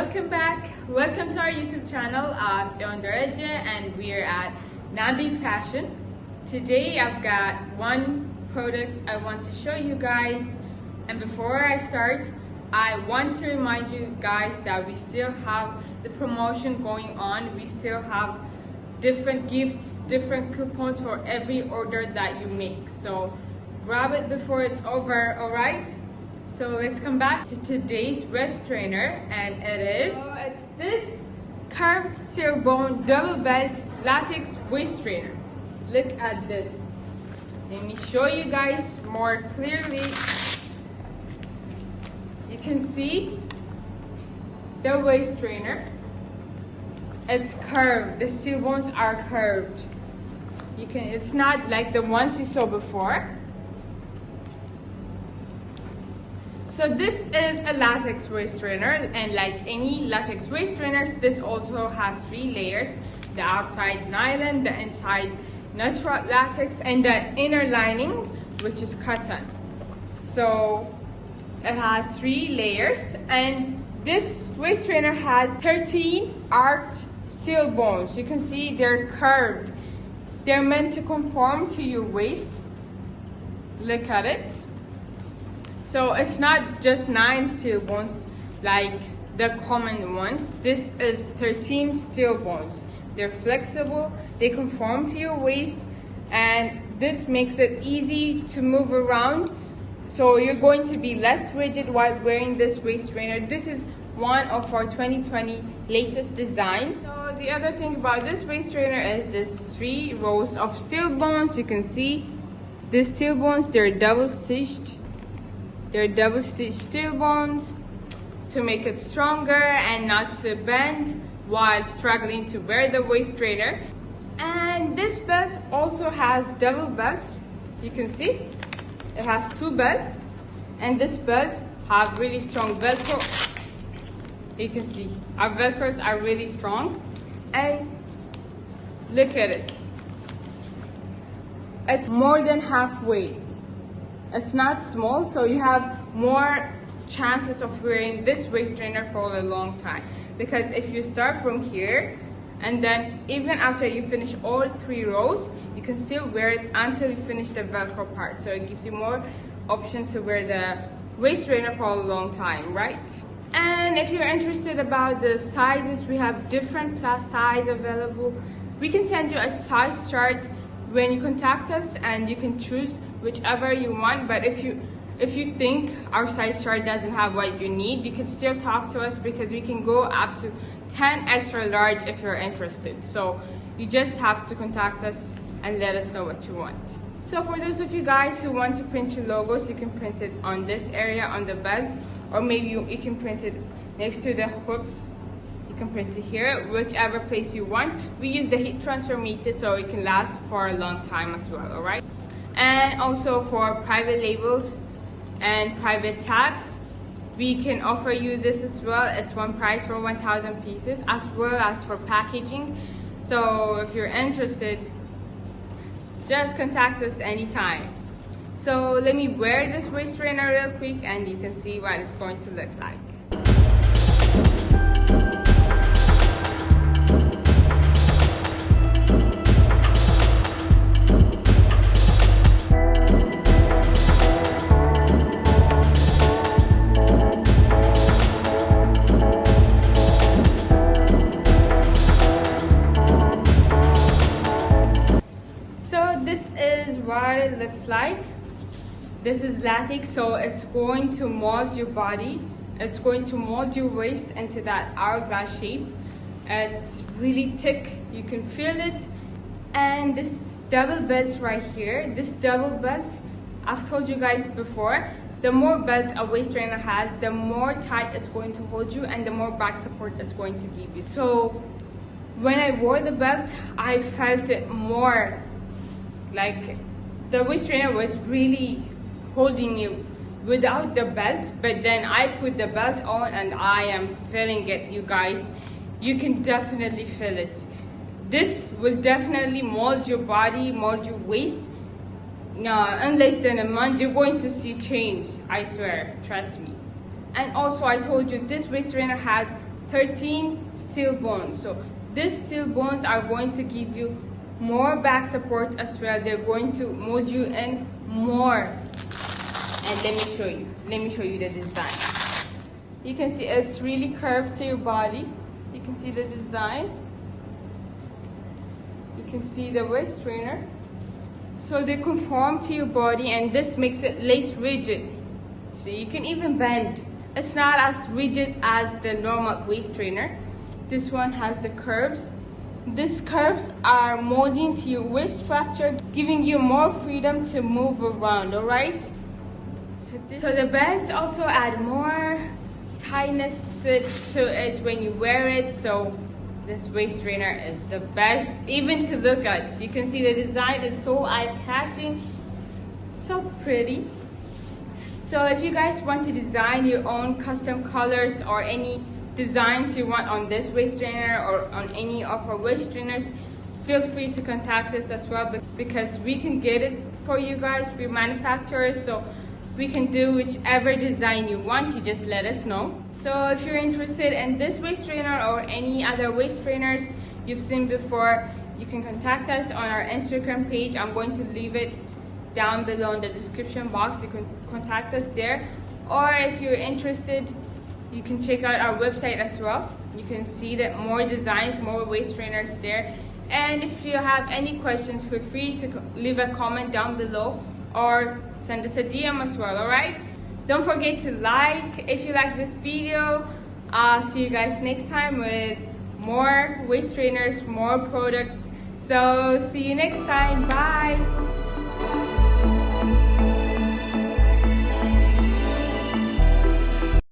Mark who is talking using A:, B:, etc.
A: welcome back. Welcome to our YouTube channel. I'm Sion Daraja and we're at Nabi Fashion. Today I've got one product I want to show you guys, and before I start, I want to remind you guys that we still have the promotion going on. We still have different gifts, different coupons for every order that you make, so grab it before it's over. All right, so let's come back to today's waist trainer, and it's this curved steel bone double belt latex waist trainer. Look at this. Let me show you guys more clearly. You can see the waist trainer. It's curved. The steel bones are curved. It's not like the ones you saw before. So this is a latex waist trainer, and like any latex waist trainers, this also has 3 layers: the outside nylon, the inside natural latex, and the inner lining, which is cotton. So it has 3 layers, and this waist trainer has 13 arched steel bones. You can see they're curved. They're meant to conform to your waist. Look at it. So it's not just 9 steel bones like the common ones. This is 13 steel bones. They're flexible, they conform to your waist, and this makes it easy to move around. So you're going to be less rigid while wearing this waist trainer. This is one of our 2020 latest designs. So the other thing about this waist trainer is this 3 rows of steel bones. You can see these steel bones, they're double stitched. They're double stitched steel bones to make it stronger and not to bend while struggling to wear the waist trainer. And this belt also has double belt. You can see it has 2 belts, and this belt have really strong velcro. You can see our velcros are really strong, and look at it. It's more than halfway. It's not small, so you have more chances of wearing this waist trainer for a long time, because if you start from here and then even after you finish all 3 rows, you can still wear it until you finish the velcro part. So it gives you more options to wear the waist trainer for a long time, right? And if you're interested about the sizes, we have different plus size available. We can send you a size chart when you contact us, and you can choose whichever you want. But if you think our size chart doesn't have what you need, you can still talk to us, because we can go up to 10 extra large if you're interested. So you just have to contact us and let us know what you want. So for those of you guys who want to print your logos, you can print it on this area on the belt, or maybe you can print it next to the hooks. You can print it here, whichever place you want. We use the heat transfer method, so it can last for a long time as well. All right. And also for private labels and private tags, we can offer you this as well. It's one price for 1,000 pieces, as well as for packaging. So if you're interested, just contact us anytime. So let me wear this waist trainer real quick, and you can see what it's going to look like. This is what it looks like. This is latex, so it's going to mold your body. It's going to mold your waist into that hourglass shape. It's really thick, you can feel it. And this double belt right here, this double belt, I've told you guys before, the more belt a waist trainer has, the more tight it's going to hold you, and the more back support it's going to give you. So when I wore the belt, I felt it more. Like the waist trainer was really holding me without the belt, but then I put the belt on and I am feeling it, you guys. You can definitely feel it. This will definitely mold your body, mold your waist. No, in less than a month, you're going to see change, I swear, trust me. And also, I told you this waist trainer has 13 steel bones. So these steel bones are going to give you more back support as well. They're going to mold you in more. And let me show you the design. You can see it's really curved to your body. You can see the design. You can see the waist trainer. So they conform to your body, and this makes it less rigid. So you can even bend. It's not as rigid as the normal waist trainer. This one has the curves. These curves are molding to your waist structure, giving you more freedom to move around, alright? So the bands also add more tightness to it when you wear it. So this waist trainer is the best even to look at. You can see the design is so eye-catching, so pretty. So if you guys want to design your own custom colors or any designs you want on this waist trainer or on any of our waist trainers, feel free to contact us as well, because we can get it for you guys. We're manufacturers, so we can do whichever design you want. You just let us know. So if you're interested in this waist trainer or any other waist trainers you've seen before, you can contact us on our Instagram page. I'm going to leave it down below in the description box. You can contact us there. Or if you're interested, you can check out our website as well. You can see that more designs, more waist trainers there. And if you have any questions, feel free to leave a comment down below or send us a DM as well, alright? Don't forget to like if you like this video. I'll see you guys next time with more waist trainers, more products. So see you next time. Bye.